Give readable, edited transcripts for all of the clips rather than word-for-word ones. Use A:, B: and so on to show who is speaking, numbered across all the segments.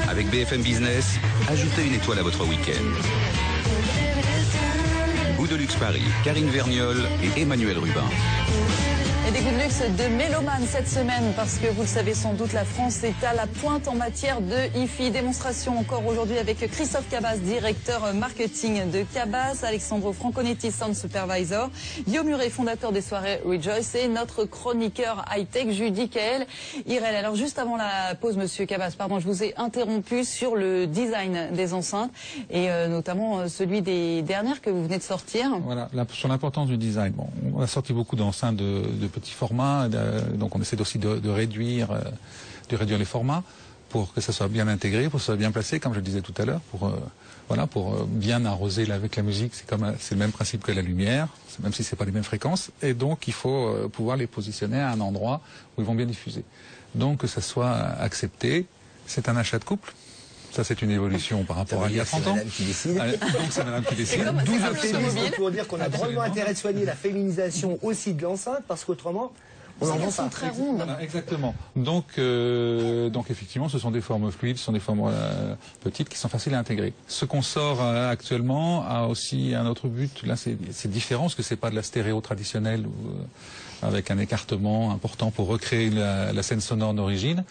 A: Avec BFM Business, ajoutez une étoile à votre week-end. Goût de luxe Paris, Karine Vergnol et Emmanuel Rubin.
B: Et des goûts de luxe de mélomane cette semaine, parce que vous le savez sans doute, la France est à la pointe en matière de hi-fi. Démonstration encore aujourd'hui avec Christophe Cabas, directeur marketing de Cabas, Alexandro Franconetti, sound supervisor, Guillaume Muret, fondateur des soirées Rejoice, et notre chroniqueur high-tech, Judy Kael Irel. Alors juste avant la pause, monsieur Cabas, pardon, je vous ai interrompu sur le design des enceintes, et notamment celui des dernières que vous venez de sortir.
C: Voilà, sur l'importance du design. Bon, on a sorti beaucoup d'enceintes de petits formats, donc on essaie aussi de réduire les formats pour que ça soit bien intégré, pour que ça soit bien placé, comme je le disais tout à l'heure, pour bien arroser avec la musique. C'est le même principe que la lumière, même si c'est pas les mêmes fréquences, et donc il faut pouvoir les positionner à un endroit où ils vont bien diffuser. Donc que ça soit accepté. C'est un achat de couple. Ça, c'est une évolution par rapport à il y a 30 ans.
D: Madame qui décide.
C: Donc, c'est madame qui décide.
D: D'où le féminisme pour dire qu'on a drôlement intérêt de soigner la féminisation aussi de l'enceinte, parce qu'autrement, on n'en vend pas.
B: Très rondes.
C: Voilà, exactement. Donc, effectivement, ce sont des formes fluides, ce sont des formes petites qui sont faciles à intégrer. Ce qu'on sort actuellement a aussi un autre but. Là, c'est différent, parce que c'est pas de la stéréo traditionnelle avec un écartement important pour recréer la scène sonore d'origine.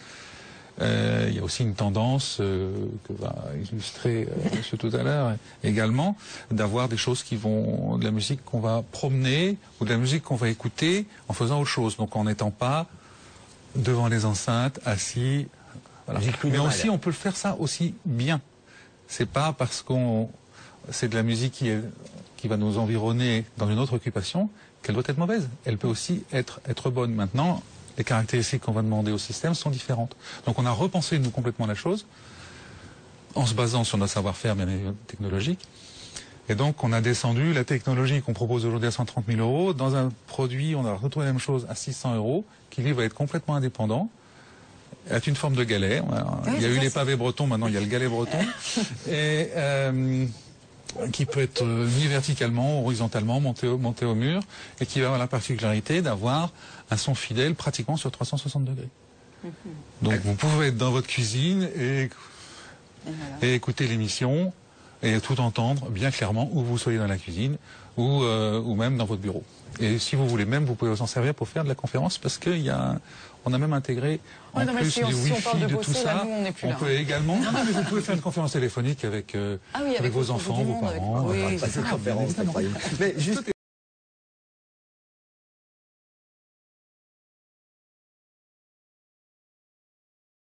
C: Il y a aussi une tendance que va illustrer monsieur tout à l'heure également, d'avoir des choses de la musique qu'on va promener ou de la musique qu'on va écouter en faisant autre chose, donc en n'étant pas devant les enceintes, assis. Voilà. Mais aussi, on peut le faire ça aussi bien. C'est pas parce c'est de la musique qui va nous environner dans une autre occupation qu'elle doit être mauvaise. Elle peut aussi être bonne. Maintenant, les caractéristiques qu'on va demander au système sont différentes. Donc on a repensé, nous, complètement la chose, en se basant sur notre savoir-faire bien technologique. Et donc on a descendu la technologie qu'on propose aujourd'hui à 130 000 euros dans un produit, on a retrouvé la même chose à 600 euros, qui lui va être complètement indépendant, est une forme de galet. Il y a eu les pavés bretons, maintenant il y a le galet breton. Et qui peut être mis verticalement, horizontalement, monté au mur, et qui va avoir la particularité d'avoir un son fidèle pratiquement sur 360 degrés. Donc vous pouvez être dans votre cuisine et écouter l'émission et tout entendre bien clairement où vous soyez dans la cuisine ou même dans votre bureau. Et si vous voulez même, vous pouvez vous en servir pour faire de la conférence, parce on a même intégré en plus du Wi-Fi, de tout ça. On peut également. Non, mais vous pouvez faire une conférence téléphonique avec vos enfants, vos parents.
D: C'est conférence, incroyable. Mais juste